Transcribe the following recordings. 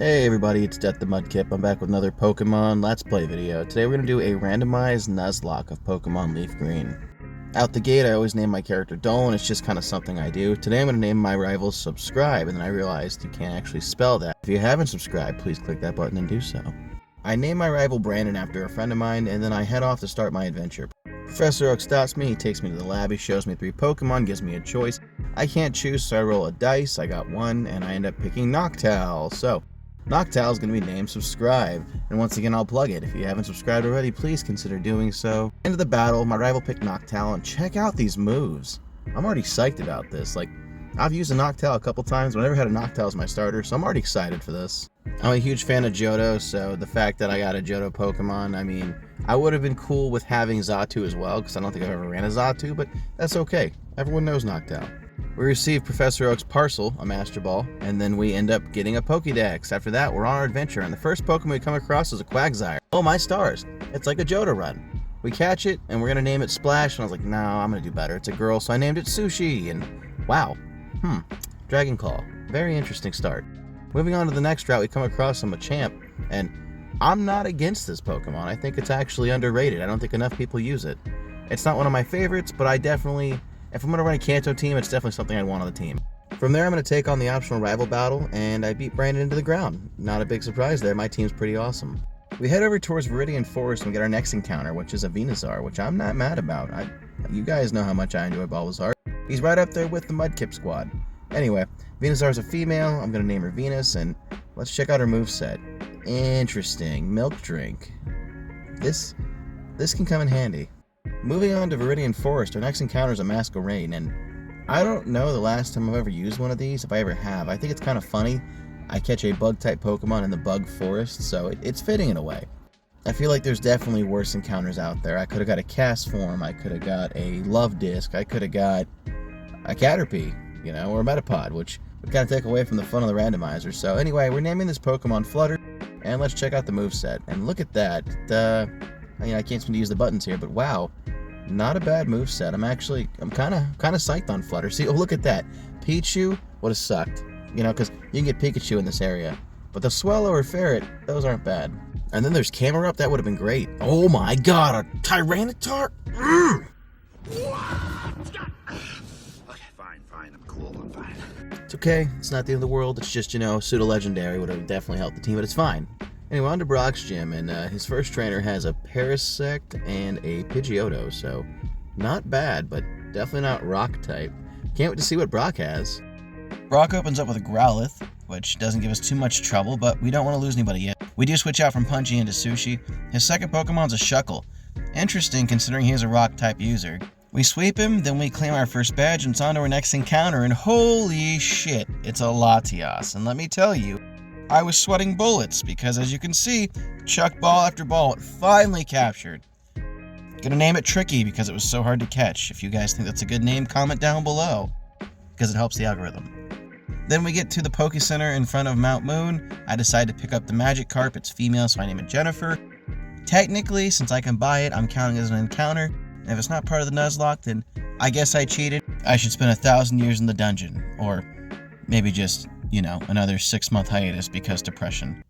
Hey everybody, it's Death the Mudkip. I'm back with another Pokemon Let's Play video. Today we're going to do a randomized Nuzlocke of Pokemon Leaf Green. Out the gate, I always name my character Dolan. It's just kind of something I do. Today I'm going to name my rival Subscribe, and then I realized you can't actually spell that. If you haven't subscribed, please click that button and do so. I name my rival Brandon after a friend of mine, and then I head off to start my adventure. Professor Oak stops me, he takes me to the lab, he shows me 3 Pokemon, gives me a choice. I can't choose, so I roll a dice. I got 1, and I end up picking Noctowl. So, Noctowl is going to be named Subscribe, and once again I'll plug it. If you haven't subscribed already, please consider doing so. End of the battle, my rival picked Noctowl, and check out these moves. I'm already psyched about this. I've used a Noctowl a couple times, but I never had a Noctowl as my starter, so I'm already excited for this. I'm a huge fan of Johto, so the fact that I got a Johto Pokemon, I mean, I would have been cool with having Xatu as well, because I don't think I've ever ran a Xatu, but that's okay. Everyone knows Noctowl. We receive Professor Oak's parcel, a Master Ball, and then we end up getting a Pokédex. After that, we're on our adventure, and the first Pokemon we come across is a Quagsire. Oh my stars, it's like a Johto run. We catch it, and we're going to name it Splash, and I was like, no, I'm going to do better. It's a girl, so I named it Sushi, and wow. Dragon Claw. Very interesting start. Moving on to the next route, we come across some Machamp, and I'm not against this Pokemon. I think it's actually underrated. I don't think enough people use it. It's not one of my favorites, but I definitely... if I'm going to run a Kanto team, it's definitely something I want on the team. From there, I'm going to take on the optional rival battle, and I beat Brandon into the ground. Not a big surprise there, my team's pretty awesome. We head over towards Viridian Forest and get our next encounter, which is a Venusaur, which I'm not mad about. You guys know how much I enjoy Bulbasaur. He's right up there with the Mudkip squad. Anyway, Venusaur's a female, I'm going to name her Venus, and let's check out her moveset. Interesting, Milk Drink. This can come in handy. Moving on to Viridian Forest, our next encounter is a Masquerain, and I don't know the last time I've ever used one of these, if I ever have. I think it's kind of funny. I catch a bug-type Pokemon in the Bug Forest, so it's fitting in a way. I feel like there's definitely worse encounters out there. I could have got a Castform, I could have got a Love Disc, I could have got a Caterpie, or a Metapod, which would kind of take away from the fun of the randomizer. So anyway, we're naming this Pokemon Flutter, and let's check out the moveset. And look at that. I can't seem to use the buttons here, but wow. Not a bad moveset. I'm kind of psyched on Flutter. See, oh, look at that. Pichu would have sucked. Because you can get Pikachu in this area. But the Swellow or Ferret, those aren't bad. And then there's Camerupt, that would have been great. Oh my god, a Tyranitar? Okay, fine, I'm cool, I'm fine. It's okay, it's not the end of the world. It's just, pseudo-legendary would have definitely helped the team, but it's fine. Anyway, on to Brock's gym, and his first trainer has a Parasect and a Pidgeotto, so not bad, but definitely not rock type. Can't wait to see what Brock has. Brock opens up with a Growlithe, which doesn't give us too much trouble, but we don't want to lose anybody yet. We do switch out from Punchy into Sushi. His second Pokemon's a Shuckle. Interesting considering he's a rock type user. We sweep him, then we claim our first badge, and it's on to our next encounter, and holy shit, it's a Latias. And let me tell you, I was sweating bullets because, as you can see, chuck ball after ball, it finally captured. Gonna name it Tricky because it was so hard to catch. If you guys think that's a good name, comment down below because it helps the algorithm. Then we get to the Poke Center in front of Mount Moon. I decide to pick up the Magikarp. It's female, so I name it Jennifer. Technically, since I can buy it, I'm counting as an encounter. And if it's not part of the Nuzlocke, then I guess I cheated. I should spend 1,000 years in the dungeon, or maybe just another 6-month hiatus because depression.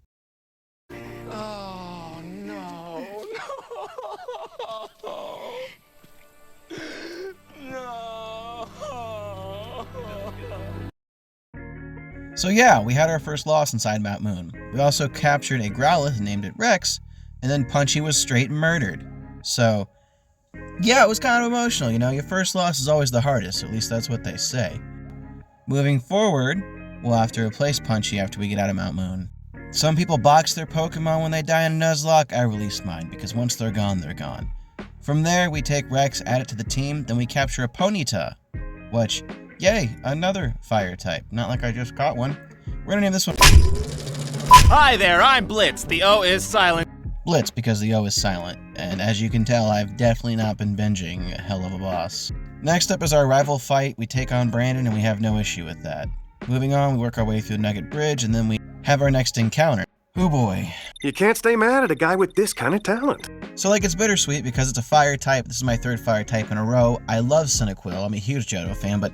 Oh, no. No. So yeah, we had our first loss inside Mount Moon. We also captured a Growlithe and named it Rex, and then Punchy was straight murdered. So, yeah, it was kind of emotional, your first loss is always the hardest, at least that's what they say. Moving forward, we'll have to replace Punchy after we get out of Mount Moon. Some people box their Pokemon when they die in a Nuzlocke. I released mine, because once they're gone, they're gone. From there, we take Rex, add it to the team, then we capture a Ponyta, which, yay, another fire type. Not like I just caught one. We're gonna name this one Hi there, I'm Blitz. The O is silent. Blitz, because the O is silent, and as you can tell, I've definitely not been binging a hell of a boss. Next up is our rival fight. We take on Brandon, and we have no issue with that. Moving on, we work our way through Nugget Bridge, and then we have our next encounter. Oh boy. You can't stay mad at a guy with this kind of talent. So it's bittersweet because it's a fire type. This is my 3rd fire type in a row. I love Cyndaquil. I'm a huge Johto fan, but,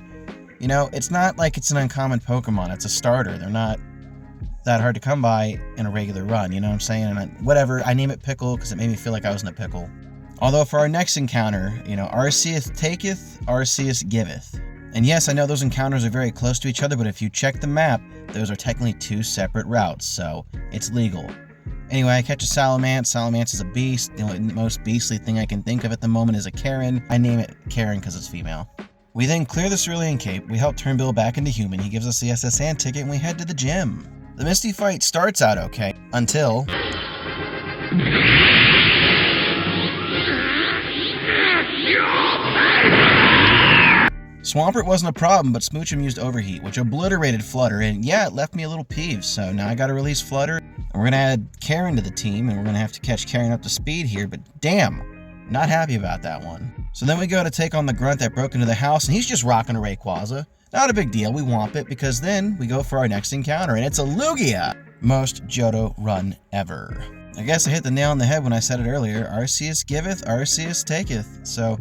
it's not like it's an uncommon Pokemon. It's a starter. They're not that hard to come by in a regular run, you know what I'm saying? And whatever, I name it Pickle because it made me feel like I was in a pickle. Although for our next encounter, you know, Arceus taketh, Arceus giveth. And yes, I know those encounters are very close to each other, but if you check the map, those are technically 2 separate routes, so it's legal. Anyway, I catch a Salamence. Salamence is a beast. The most beastly thing I can think of at the moment is a Karen. I name it Karen because it's female. We then clear the Cerulean Cape. We help turn Bill back into human. He gives us the SS Sand ticket and we head to the gym. The Misty fight starts out okay, until... Swampert wasn't a problem, but Smoochum used Overheat, which obliterated Flutter, and yeah, it left me a little peeved, so now I gotta release Flutter. And we're gonna add Karen to the team, and we're gonna have to catch Karen up to speed here, but damn, not happy about that one. So then we go to take on the grunt that broke into the house, and he's just rocking a Rayquaza. Not a big deal, we womp it, because then we go for our next encounter, and it's a Lugia! Most Johto run ever. I guess I hit the nail on the head when I said it earlier, Arceus giveth, Arceus taketh, so...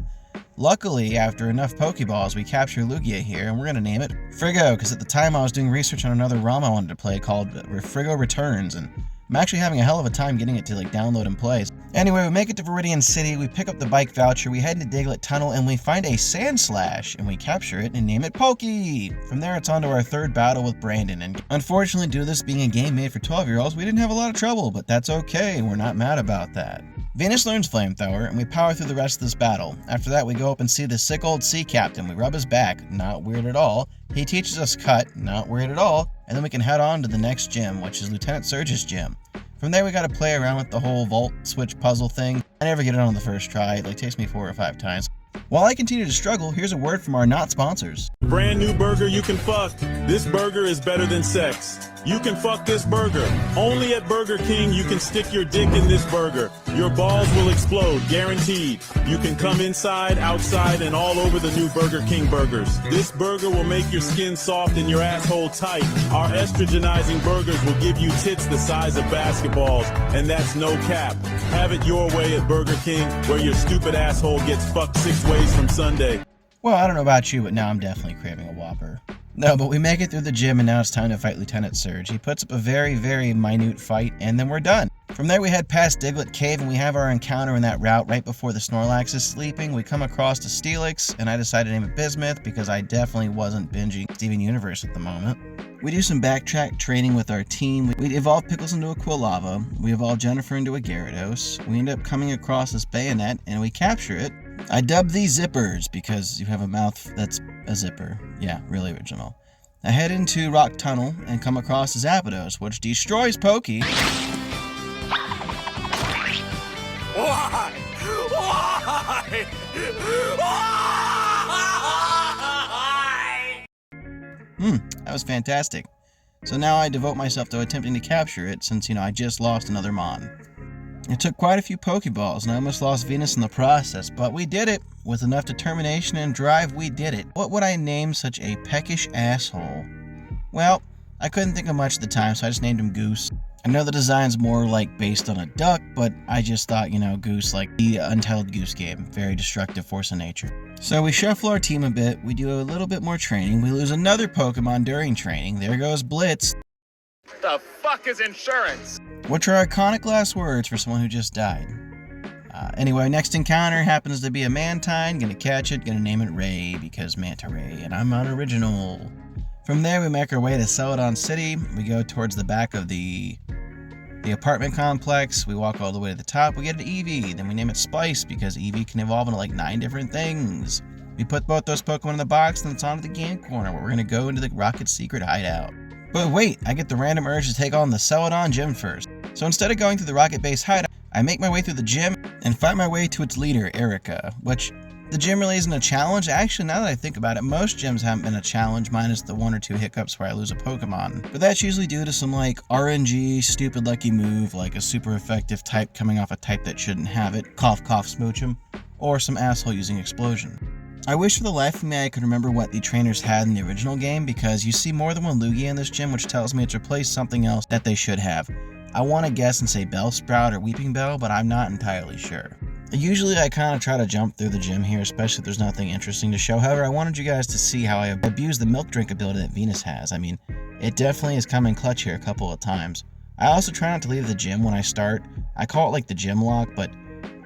Luckily, after enough Pokeballs, we capture Lugia here, and we're going to name it Frigo, because at the time I was doing research on another ROM I wanted to play called Frigo Returns, and I'm actually having a hell of a time getting it to download and play. Anyway, we make it to Viridian City, we pick up the bike voucher, we head into Diglett Tunnel, and we find a Sandslash, and we capture it and name it Pokey! From there, it's on to our third battle with Brandon, and unfortunately, due to this being a game made for 12-year-olds, we didn't have a lot of trouble, but that's okay, we're not mad about that. Venus learns Flamethrower, and we power through the rest of this battle. After that, we go up and see the sick old sea captain. We rub his back, not weird at all. He teaches us Cut, not weird at all. And then we can head on to the next gym, which is Lieutenant Surge's gym. From there, we gotta play around with the whole vault switch puzzle thing. I never get it on the first try. It takes me 4 or 5 times. While I continue to struggle, here's a word from our not sponsors. Brand new burger you can fuck. This burger is better than sex. You can fuck this burger. Only at Burger King you can stick your dick in this burger. Your balls will explode, guaranteed. You can come inside, outside, and all over the new Burger King burgers. This burger will make your skin soft and your asshole tight. Our estrogenizing burgers will give you tits the size of basketballs, and that's no cap. Have it your way at Burger King, where your stupid asshole gets fucked 6 ways from Sunday. Well, I don't know about you, but now I'm definitely craving a Whopper. No, but we make it through the gym, and now it's time to fight Lieutenant Surge. He puts up a very, very minute fight, and then we're done. From there, we head past Diglett Cave, and we have our encounter in that route right before the Snorlax is sleeping. We come across the Steelix, and I decided to name it Bismuth because I definitely wasn't binging Steven Universe at the moment. We do some backtrack training with our team. We evolve Pickles into a Quilava. We evolve Jennifer into a Gyarados. We end up coming across this Bayonet, and we capture it. I dub these zippers because you have a mouth that's a zipper. Yeah, really original. I head into Rock Tunnel and come across the Zapdos, which destroys Pokey. Why? Why? Why? That was fantastic. So now I devote myself to attempting to capture it since, I just lost another Mon. It took quite a few Pokeballs, and I almost lost Venus in the process, but we did it. With enough determination and drive, we did it. What would I name such a peckish asshole? Well, I couldn't think of much at the time, so I just named him Goose. I know the design's more based on a duck, but I just thought, Goose, like the Untitled Goose Game. Very destructive force of nature. So we shuffle our team a bit, we do a little bit more training, we lose another Pokemon during training. There goes Blitz. The fuck is insurance? Which are iconic last words for someone who just died. Anyway, next encounter happens to be a Mantine. Gonna catch it, gonna name it Ray because Manta Ray, and I'm unoriginal. From there, we make our way to Celadon City. We go towards the back of the apartment complex. We walk all the way to the top. We get an Eevee. Then we name it Spice because Eevee can evolve into 9 different things. We put both those Pokemon in the box, and it's on to the game corner where we're gonna go into the Rocket Secret hideout. But wait, I get the random urge to take on the Celadon gym first. So instead of going through the Rocket Base hideout, I make my way through the gym and fight my way to its leader, Erica, which the gym really isn't a challenge. Actually, now that I think about it, most gyms haven't been a challenge minus the 1 or 2 hiccups where I lose a Pokemon. But that's usually due to some RNG, stupid lucky move, like a super effective type coming off a type that shouldn't have it, cough cough Smoochum, or some asshole using Explosion. I wish for the life of me I could remember what the trainers had in the original game because you see more than one Lugia in this gym, which tells me it's replaced something else that they should have. I want to guess and say Bellsprout or Weeping Bell, but I'm not entirely sure. Usually I kind of try to jump through the gym here, especially if there's nothing interesting to show. However, I wanted you guys to see how I abuse the milk drink ability that Venus has. I mean, It definitely has come in clutch here a couple of times. I also try not to leave the gym when I start. I call it like the gym lock, but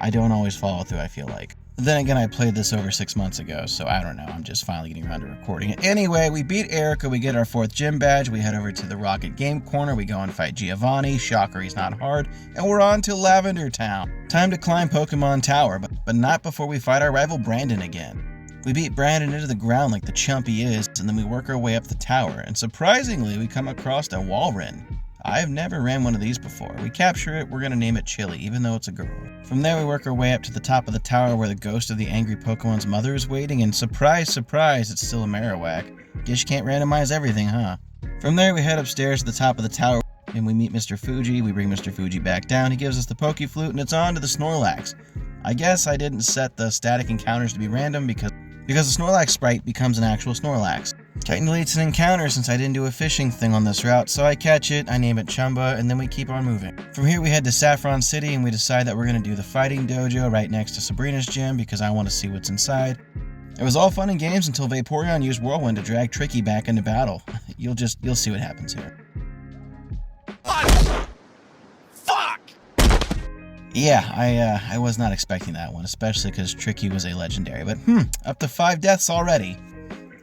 I don't always follow through, I feel like. Then again, I played this over 6 months ago, so I don't know, I'm just finally getting around to recording it. Anyway, we beat Erica, we get our 4th gym badge, we head over to the Rocket Game Corner, we go and fight Giovanni, shocker he's not hard, and we're on to Lavender Town. Time to climb Pokemon Tower, but not before we fight our rival Brandon again. We beat Brandon into the ground like the chump he is, and then we work our way up the tower, and surprisingly, we come across a Walrein. I've never ran one of these before. We capture it, we're gonna name it Chili, even though it's a girl. From there, we work our way up to the top of the tower where the ghost of the angry Pokemon's mother is waiting, and surprise, surprise, it's still a Marowak. Guess you can't randomize everything, huh? From there, we head upstairs to the top of the tower, and we meet Mr. Fuji. We bring Mr. Fuji back down, he gives us the Poke Flute, and it's on to the Snorlax. I guess I didn't set the static encounters to be random because the Snorlax sprite becomes an actual Snorlax. Technically it's an encounter since I didn't do a fishing thing on this route, so I catch it, I name it Chumba, and then we keep on moving. From here we head to Saffron City and we decide that we're going to do the fighting dojo right next to Sabrina's gym because I want to see what's inside. It was all fun and games until Vaporeon used Whirlwind to drag Tricky back into battle. You'll see what happens here. Fuck! Yeah, I was not expecting that one, especially because Tricky was a legendary, but up to 5 deaths already.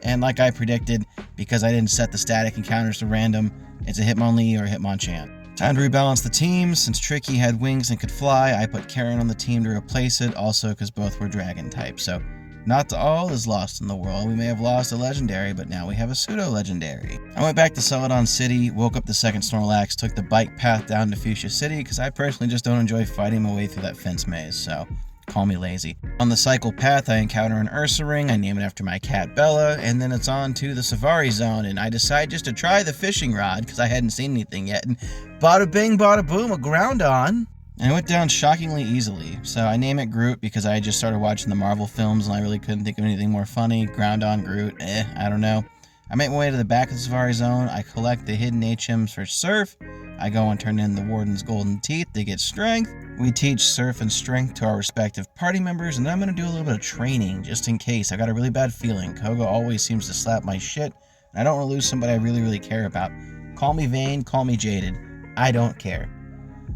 And like I predicted, because I didn't set the static encounters to random, it's a Hitmonlee or a Hitmonchan. Time to rebalance the team. Since Tricky had wings and could fly, I put Karen on the team to replace it, also because both were dragon type. So not all is lost in the world. We may have lost a legendary, but now we have a pseudo-legendary. I went back to Celadon City, woke up the second Snorlax, took the bike path down to Fuchsia City, because I personally just don't enjoy fighting my way through that fence maze, so call me lazy. On the cycle path, I encounter an Ursaring, I name it after my cat Bella, and then it's on to the Safari Zone, and I decide just to try the fishing rod, because I hadn't seen anything yet, and bada bing, bada boom, a Groundon. And it went down shockingly easily, so I name it Groot because I just started watching the Marvel films and I really couldn't think of anything more funny. Groundon, Groot, I don't know. I make my way to the back of the Safari Zone, I collect the hidden HMs for Surf, I go and turn in the Warden's Golden Teeth to get Strength. We teach Surf and Strength to our respective party members, and then I'm going to do a little bit of training, just in case. I got a really bad feeling. Koga always seems to slap my shit, and I don't want to lose somebody I really, really care about. Call me vain, call me jaded. I don't care.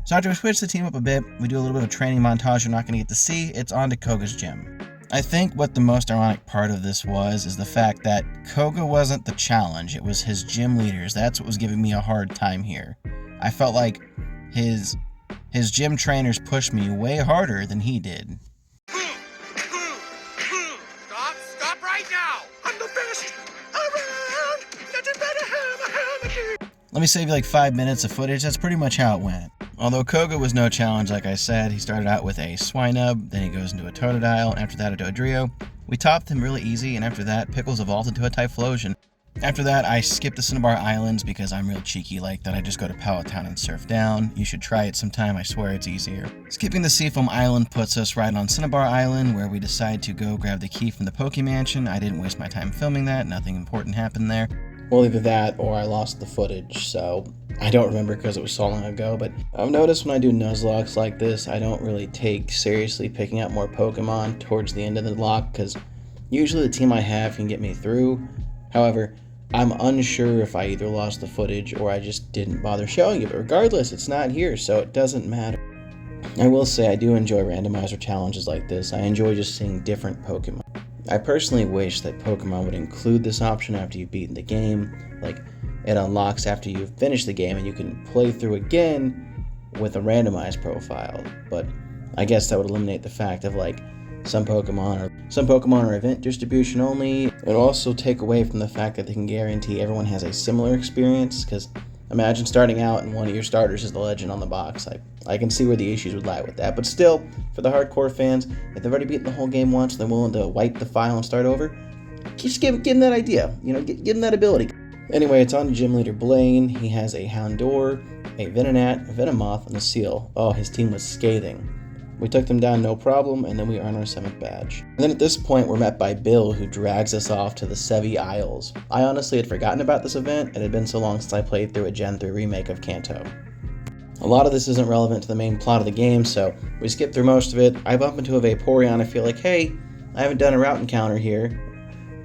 So after we switch the team up a bit, we do a little bit of training montage you're not going to get to see, it's on to Koga's gym. I think what the most ironic part of this is the fact that Koga wasn't the challenge, it was his gym leaders. That's what was giving me a hard time here. I felt like his gym trainers pushed me way harder than he did. Stop right now! I'm the best around! Nothing better have. Let me save you like 5 minutes of footage, that's pretty much how it went. Although Koga was no challenge, like I said, he started out with a Swinub, then he goes into a Totodile, and after that a Dodrio. We topped him really easy, and after that, Pickles evolved into a Typhlosion. After that, I skipped the Cinnabar Islands because I'm real cheeky like that. I just go to Pallet Town and surf down. You should try it sometime, I swear it's easier. Skipping the Seafoam Island puts us right on Cinnabar Island, where we decide to go grab the key from the Poke Mansion. I didn't waste my time filming that, nothing important happened there. Well, either that or I lost the footage, so I don't remember because it was so long ago, but I've noticed when I do Nuzlocks like this, I don't really take seriously picking up more Pokemon towards the end of the lock, because usually the team I have can get me through. However, I'm unsure if I either lost the footage or I just didn't bother showing it, but regardless, it's not here, so it doesn't matter. I will say I do enjoy randomizer challenges like this. I enjoy just seeing different Pokemon. I personally wish that Pokemon would include this option after you've beaten the game, like it unlocks after you've finished the game and you can play through again with a randomized profile, but I guess that would eliminate the fact of like some Pokemon are event distribution only. It would also take away from the fact that they can guarantee everyone has a similar experience, because imagine starting out and one of your starters is the legend on the box. I can see where the issues would lie with that, but still, for the hardcore fans, if they've already beaten the whole game once, they're willing to wipe the file and start over, just give them that idea, give them that ability. Anyway, it's on to Gym Leader Blaine. He has a Houndour, a Venonat, a Venomoth, and a Seal. Oh, his team was scathing. We took them down no problem, and then we earn our 7th badge. And then at this point, we're met by Bill, who drags us off to the Sevi Isles. I honestly had forgotten about this event. It had been so long since I played through a Gen 3 remake of Kanto. A lot of this isn't relevant to the main plot of the game, so we skip through most of it. I bump into a Vaporeon. I feel like, hey, I haven't done a route encounter here.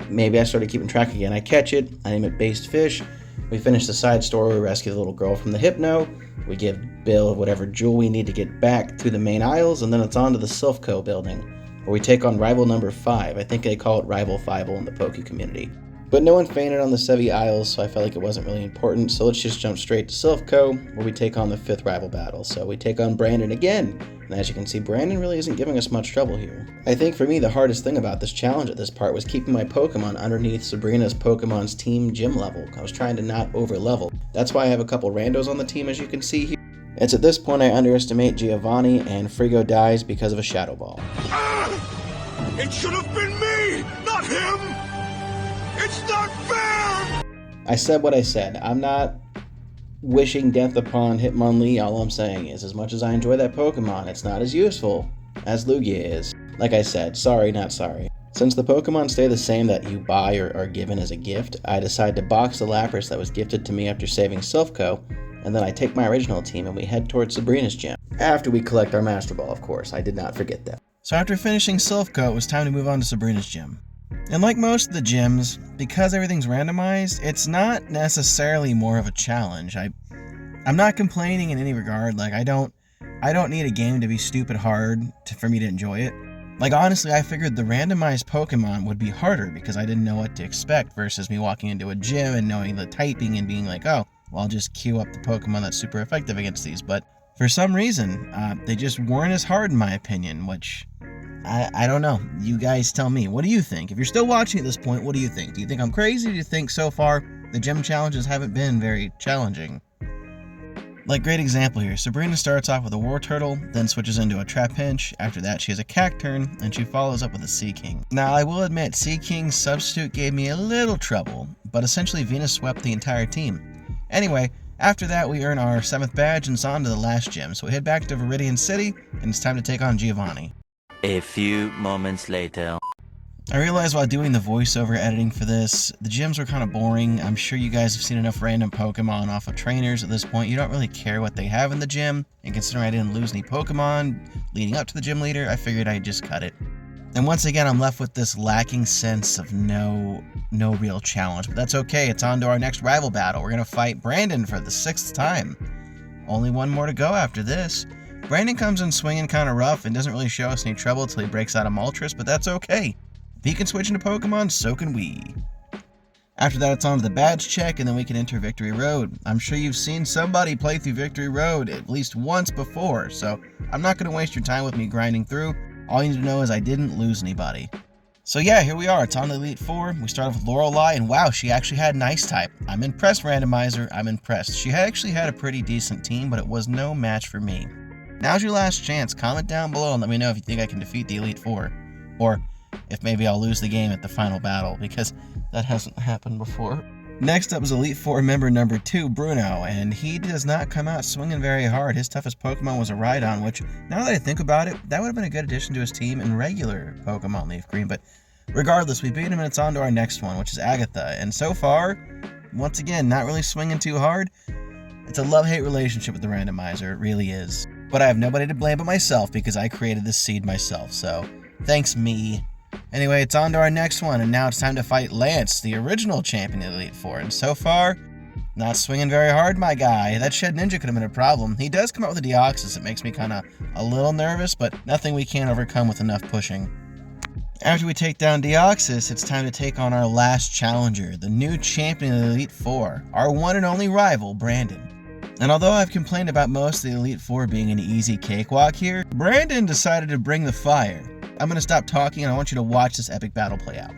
Maybe I started keeping track again. I catch it, I name it Based Fish, We finish the side story, we rescue the little girl from the Hypno, we give Bill whatever jewel we need to get back through the main aisles, and then it's on to the Silphco building, where we take on rival number 5. I think they call it Rival 5 in the Poke community. But no one fainted on the Sevi Isles, so I felt like it wasn't really important, so let's just jump straight to Silphco, where we take on the 5th rival battle. So we take on Brandon again, and as you can see, Brandon really isn't giving us much trouble here. I think for me, the hardest thing about this challenge at this part was keeping my Pokemon underneath Sabrina's Pokemon's team gym level. I was trying to not over-level. That's why I have a couple randos on the team, as you can see here. It's at this point I underestimate Giovanni, and Frigo dies because of a Shadow Ball. It should have been me, not him! It's not fair! I said what I said. I'm not wishing death upon Hitmonlee. All I'm saying is, as much as I enjoy that Pokemon, it's not as useful as Lugia is. Like I said, sorry, not sorry. Since the Pokemon stay the same that you buy or are given as a gift, I decide to box the Lapras that was gifted to me after saving Silphco, and then I take my original team and we head towards Sabrina's gym. After we collect our Master Ball, of course. I did not forget that. So after finishing Silphco, it was time to move on to Sabrina's gym. And like most of the gyms, because everything's randomized, it's not necessarily more of a challenge. I'm not complaining in any regard. Like, I don't need a game to be stupid hard for me to enjoy it. Like, honestly, I figured the randomized Pokemon would be harder because I didn't know what to expect versus me walking into a gym and knowing the typing and being like, oh, well, I'll just queue up the Pokemon that's super effective against these. But for some reason, they just weren't as hard in my opinion, which I don't know. You guys tell me. What do you think? If you're still watching at this point, what do you think? Do you think I'm crazy? Do you think so far the gym challenges haven't been very challenging? Like, great example here. Sabrina starts off with a Wartortle, then switches into a Trapinch. After that, she has a Cacturn, and she follows up with a Seaking. Now, I will admit, Seaking's substitute gave me a little trouble, but essentially Venus swept the entire team. Anyway, after that, we earn our 7th badge and it's on to the last gym. So we head back to Viridian City, and it's time to take on Giovanni. A few moments later. I realized while doing the voiceover editing for this, the gyms were kind of boring. I'm sure you guys have seen enough random Pokemon off of trainers at this point. You don't really care what they have in the gym, and considering I didn't lose any Pokemon leading up to the gym leader, I figured I'd just cut it. And once again, I'm left with this lacking sense of no real challenge, but that's okay. It's on to our next rival battle. We're going to fight Brandon for the 6th time. Only one more to go after this. Brandon comes in swinging kind of rough and doesn't really show us any trouble until he breaks out a Moltres, but that's okay. If he can switch into Pokemon, so can we. After that, it's on to the badge check, and then we can enter Victory Road. I'm sure you've seen somebody play through Victory Road at least once before, so I'm not going to waste your time with me grinding through. All you need to know is I didn't lose anybody. So yeah, here we are. It's on to Elite 4. We start off with Lorelei, and wow, she actually had an Ice type. I'm impressed, Randomizer. I'm impressed. She actually had a pretty decent team, but it was no match for me. Now's your last chance. Comment down below and let me know if you think I can defeat the Elite 4. Or if maybe I'll lose the game at the final battle, because that hasn't happened before. Next up is Elite 4 member number 2, Bruno, and he does not come out swinging very hard. His toughest Pokemon was a Rhydon, which, now that I think about it, that would have been a good addition to his team in regular Pokemon Leaf Green, but regardless, we beat him and it's on to our next one, which is Agatha, and so far, once again, not really swinging too hard. It's a love-hate relationship with the randomizer, it really is. But I have nobody to blame but myself because I created this seed myself, so thanks me. Anyway, it's on to our next one, and now it's time to fight Lance, the original champion of Elite 4, and so far, not swinging very hard, my guy. That Shed Ninja could have been a problem. He does come out with a Deoxys. It makes me kind of a little nervous, but nothing we can't overcome with enough pushing. After we take down Deoxys, it's time to take on our last challenger, the new champion of Elite 4, our one and only rival, Brandon. And although I've complained about most of the Elite 4 being an easy cakewalk here, Brandon decided to bring the fire. I'm going to stop talking and I want you to watch this epic battle play out.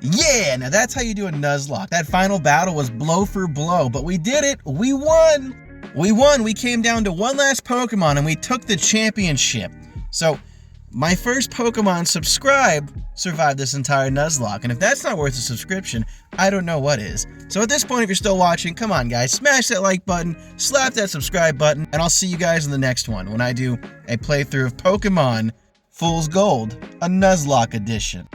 Yeah, now that's how you do a Nuzlocke. That final battle was blow for blow, but we did it. We won. We came down to one last Pokemon and we took the championship. So my first Pokemon Subscribe survived this entire Nuzlocke, and if that's not worth a subscription, I don't know what is. So at this point, if you're still watching, come on guys, smash that like button, slap that subscribe button, and I'll see you guys in the next one when I do a playthrough of Pokemon Fool's Gold, a Nuzlocke edition.